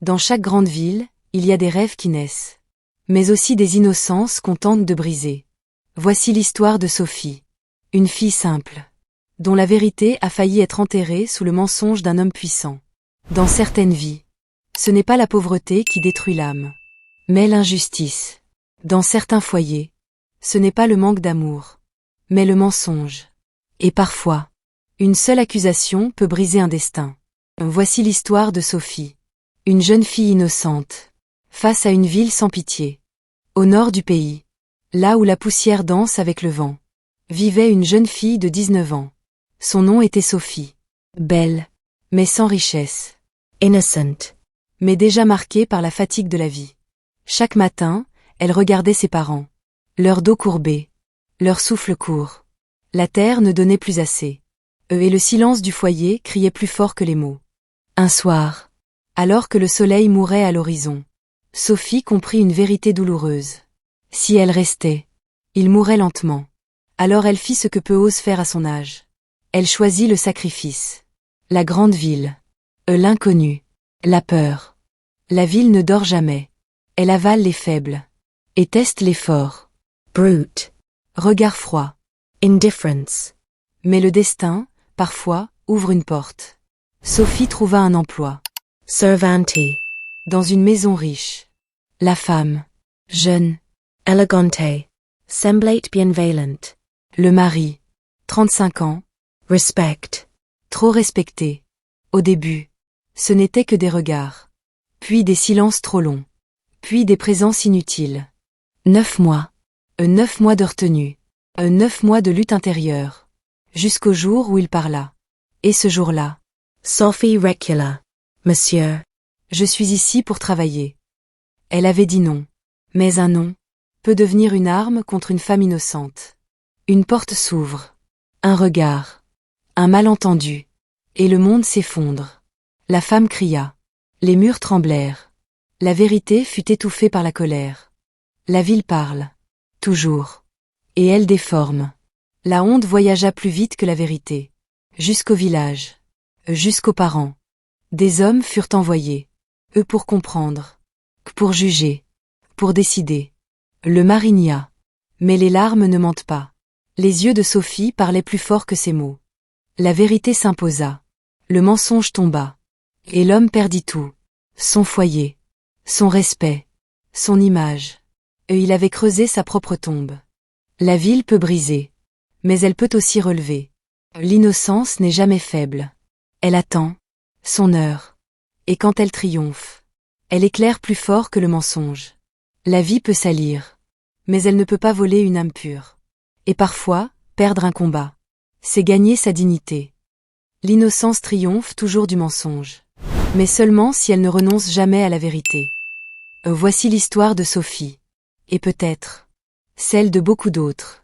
Dans chaque grande ville, il y a des rêves qui naissent. Mais aussi des innocences qu'on tente de briser. Voici l'histoire de Sophie. Une fille simple, dont la vérité a failli être enterrée sous le mensonge d'un homme puissant. Dans certaines vies, ce n'est pas la pauvreté qui détruit l'âme, mais l'injustice. Dans certains foyers, ce n'est pas le manque d'amour, mais le mensonge. Et parfois, une seule accusation peut briser un destin. Voici l'histoire de Sophie. Une jeune fille innocente, face à une ville sans pitié. Au nord du pays, là où la poussière danse avec le vent, vivait une jeune fille de 19 ans. Son nom était Sophie. Belle, mais sans richesse. Innocent, mais déjà marquée par la fatigue de la vie. Chaque matin, elle regardait ses parents. Leur dos courbé, leur souffle court. La terre ne donnait plus assez. Et le silence du foyer criait plus fort que les mots. Un soir, alors que le soleil mourait à l'horizon, Sophie comprit une vérité douloureuse. Si elle restait, il mourrait lentement. Alors elle fit ce que peu ose faire à son âge. Elle choisit le sacrifice. La grande ville. L'inconnu. La peur. La ville ne dort jamais. Elle avale les faibles. Et teste les forts. Brute. Regard froid. Indifference. Mais le destin, parfois, ouvre une porte. Sophie trouva un emploi. Servante. Dans une maison riche. La femme. Jeune. Elegante. Semblait bienveillante. Le mari. 35 ans. Respect. Trop respecté. Au début, ce n'était que des regards. Puis des silences trop longs. Puis des présences inutiles. 9 mois. 9 mois de retenue. 9 mois de lutte intérieure. Jusqu'au jour où il parla. Et ce jour-là. Sophie recula. Monsieur. Je suis ici pour travailler. Elle avait dit non. Mais un non peut devenir une arme contre une femme innocente. Une porte s'ouvre. Un regard. Un malentendu. Et le monde s'effondre. La femme cria. Les murs tremblèrent. La vérité fut étouffée par la colère. La ville parle. Toujours. Et elle déforme. La honte voyagea plus vite que la vérité. Jusqu'au village. Jusqu'aux parents. Des hommes furent envoyés. Eux pour comprendre. Pour juger. Pour décider. Le mari nia. Mais les larmes ne mentent pas. Les yeux de Sophie parlaient plus fort que ses mots. La vérité s'imposa. Le mensonge tomba. Et l'homme perdit tout. Son foyer. Son respect. Son image. Et il avait creusé sa propre tombe. La ville peut briser. Mais elle peut aussi relever. L'innocence n'est jamais faible. Elle attend. Son heure. Et quand elle triomphe, elle éclaire plus fort que le mensonge. La vie peut salir. Mais elle ne peut pas voler une âme pure. Et parfois, perdre un combat. C'est gagner sa dignité. L'innocence triomphe toujours du mensonge. Mais seulement si elle ne renonce jamais à la vérité. Voici l'histoire de Sophie. Et peut-être celle de beaucoup d'autres.